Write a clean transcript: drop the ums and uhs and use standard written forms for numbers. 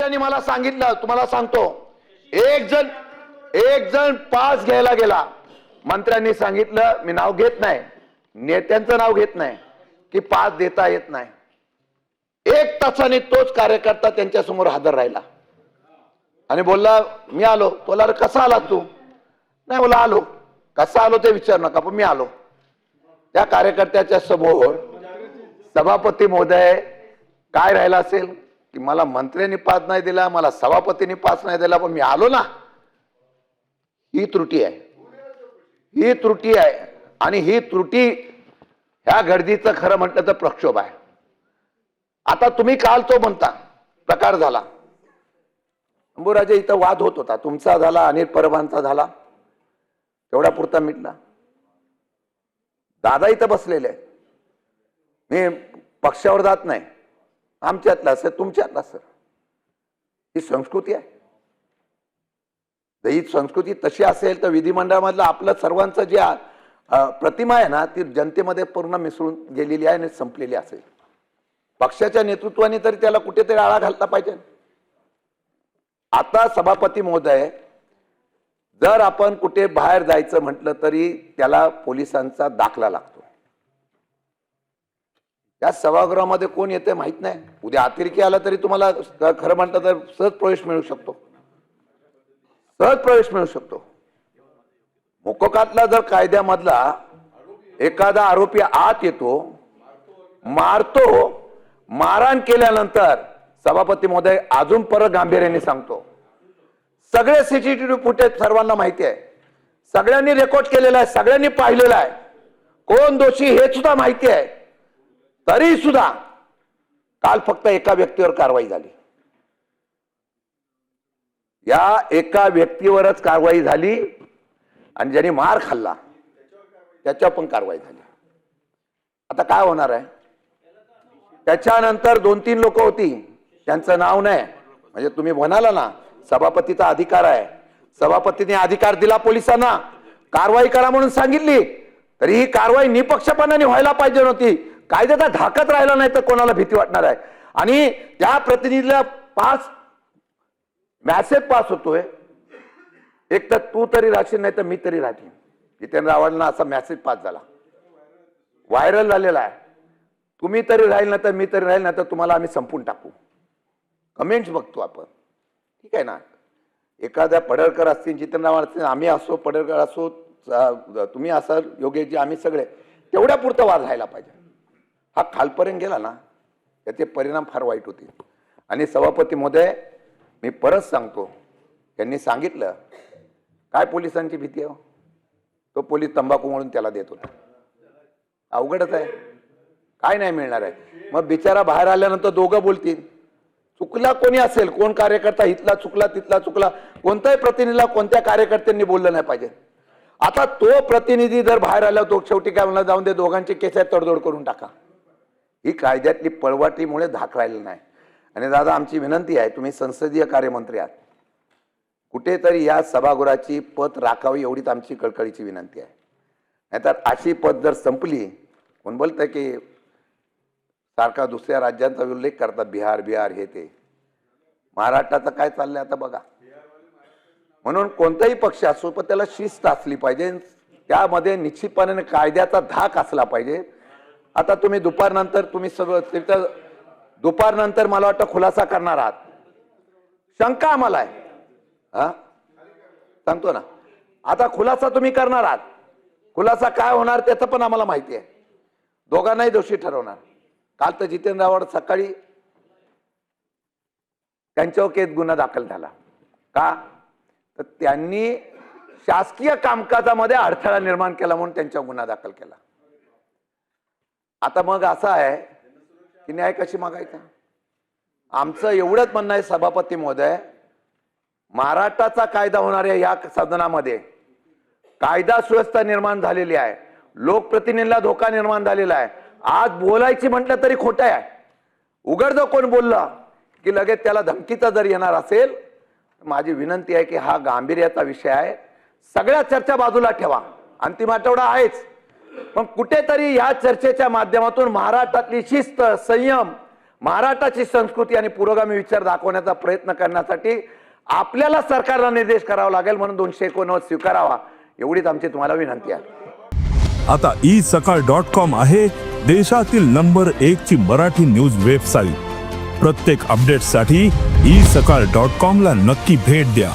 मंत्र्यांनी मला सांगितलं, तुम्हाला सांगतो, एक जण पास घ्यायला गेला, मंत्र्यांनी सांगितलं मी नाव घेत नाही, नेत्यांचं नाव घेत नाही, की पास देता येत नाही. 1 तासाने तोच कार्यकर्ता त्यांच्या समोर हजर राहिला आणि बोलला मी आलो. बोला अरे कसा आला तू? नाही बोला आलो. कसा आलो ते विचार नका, पण मी आलो. त्या कार्यकर्त्याच्या समोर सभापती महोदय काय राहिला असेल की मला मंत्र्यांनी पास नाही दिला, मला सभापतींनी पास नाही दिला, पण मी आलो ना. ही त्रुटी आहे, ही त्रुटी आहे. आणि ही त्रुटी ह्या गर्दीचं खरं म्हटलं तर प्रक्षोभ आहे. आता तुम्ही काल तो म्हणता प्रकार झाला, शंभूराजे इथं वाद होत होता, तुमचा झाला, अनिल परबांचा झाला, तेवढा पुरता मिटला. दादा इथं बसलेले, मी पक्षावर जात नाही, आमच्यातला सर तुमच्यातला सर, ही संस्कृती आहे. ही संस्कृती तशी असेल तर विधिमंडळामधलं आपलं सर्वांचं जे प्रतिमा आहे ना, ती जनतेमध्ये पूर्ण मिसळून गेलेली आहे आणि संपलेली असेल. पक्षाच्या नेतृत्वाने तरी त्याला कुठेतरी आळा घालता पाहिजे. आता सभापती महोदय, जर आपण कुठे बाहेर जायचं म्हटलं तरी त्याला पोलिसांचा दाखला लागतो. या सभागृहामध्ये कोण येते माहित नाही, उद्या अतिरेकी आला तरी तुम्हाला खरं म्हणतं तर सहज प्रवेश मिळू शकतो, सहज प्रवेश मिळू शकतो. मोकोकातला जर कायद्यामधला एखादा आरोपी आत येतो, मारतो, मारहाण केल्यानंतर सभापती महोदय अजून परत गांभीर्याने सांगतो, सगळे सीसीटीव्ही फुटेज सर्वांना माहिती आहे, सगळ्यांनी रेकॉर्ड केलेला आहे, सगळ्यांनी पाहिलेलं आहे, कोण दोषी हे सुद्धा माहिती आहे, तरी सुद्धा काल फक्त एका व्यक्तीवर कारवाई झाली. या एका व्यक्तीवरच कारवाई झाली आणि ज्यांनी मार खाल्ला त्याच्यावर पण कारवाई झाली. आता काय होणार आहे? त्याच्यानंतर 2-3 लोक होती, त्यांचं नाव नाही, म्हणजे तुम्ही म्हणाला ना सभापतीचा अधिकार आहे, सभापतीने अधिकार दिला पोलिसांना कारवाई करा म्हणून सांगितली, तरी ही कारवाई निपक्षपाताने व्हायला पाहिजे नव्हती. कायद्याचा धाकच राहिला नाही तर कोणाला भीती वाटणार आहे? आणि त्या प्रतिनिधीला मेसेज पास होतोय, एक तर तू तरी राहशील नाही तर मी तरी राहतील. जितेंद्र आव्हाडांना असा मेसेज पास झाला, व्हायरल झालेला आहे, तुम्ही तरी राहील ना तर मी तरी राहील ना तर तुम्हाला आम्ही संपून टाकू. कमेंट्स बघतो आपण, ठीक आहे ना. एखाद्या पडळकर असतील, जितेंद्र आव्हाड असतील, आम्ही असो, पडळकर असो, तुम्ही असाल, योगेशजी, आम्ही सगळे, तेवढ्या पुरतं वाद व्हायला पाहिजे. हा खालपर्यंत गेला ना त्याचे परिणाम फार वाईट होतील. आणि सभापती महोदय, मी परत सांगतो, त्यांनी सांगितलं काय पोलिसांची भीती आहे, तो पोलीस तंबाखू म्हणून त्याला देत होता. अवघडच आहे, काय नाही मिळणार आहे. मग बिचारा बाहेर आल्यानंतर दोघं बोलतील, चुकला कोणी असेल, कोण कार्यकर्ता इथला चुकला तिथला चुकला, कोणत्याही प्रतिनिधीला कोणत्या कार्यकर्त्यांनी बोललं नाही पाहिजे. आता तो प्रतिनिधी जर बाहेर आला, तो शेवटी काय म्हणला, जाऊन दे दोघांची केस तडजोड करून टाका. ही कायद्यातली पळवाटीमुळे धाक राहिलं नाही. आणि दादा, आमची विनंती आहे, तुम्ही संसदीय कार्यमंत्री आहात, कुठेतरी या सभागृहाची पत राखावी एवढीच आमची कळकळीची विनंती आहे. नाहीतर अशी पत जर संपली, कोण बोलतंय की सारखा दुसऱ्या राज्यांचा उल्लेख करतात, बिहार बिहार हे ते, महाराष्ट्राचं काय चाललंय आता बघा. म्हणून कोणताही पक्ष असो पण त्याला शिस्त असली पाहिजे, त्यामध्ये निश्चितपणे कायद्याचा धाक असला पाहिजे. आता तुम्ही दुपारनंतर तुम्ही सगळं दुपारनंतर मला वाटतं खुलासा करणार आहात, शंका आम्हाला आहे. हा सांगतो ना, आता खुलासा तुम्ही करणार आहात, खुलासा काय होणार त्याचं पण आम्हाला माहिती आहे. दोघांनाही दोषी ठरवणार. काल तर जितेंद्र आव्हाड सकाळी त्यांच्यावर केस गुन्हा दाखल झाला का, तर त्यांनी शासकीय कामकाजामध्ये अडथळा निर्माण केला म्हणून त्यांच्यावर गुन्हा दाखल केला. आता मग असं आहे की न्याय कशी मागायचा? आमचं एवढंच म्हणणं आहे सभापती महोदय, महाराष्ट्राचा कायदा होणाऱ्या या सदनामध्ये कायदा सुव्यवस्था निर्माण झालेली आहे, लोकप्रतिनिधीला धोका निर्माण झालेला आहे. आज बोलायची म्हटलं तरी खोटं आहे. उघड कोण बोलला की लगेच त्याला धमकीचा जर येणार असेल, माझी विनंती आहे की हा गांभीर्याचा विषय आहे, सगळ्या चर्चा बाजूला ठेवा. अंतिम आठवडा आहेच, पण कुठेतरी या चर्चेच्या माध्यमातून महाराष्ट्रातली शिस्त, संयम महाराष्ट्राची संस्कृती आणि पुरोगामी विचार दाखवण्याचा प्रयत्न करण्यासाठी आपल्याला सरकारला निर्देश करावा लागेल, म्हणून 289 स्वीकारावा एवढीच आमची तुम्हाला विनंती आहे. आता isakal.com आहे देशातील नंबर 1 ची मराठी न्यूज वेबसाईट. प्रत्येक अपडेटसाठी isakal.com ला नक्की भेट द्या.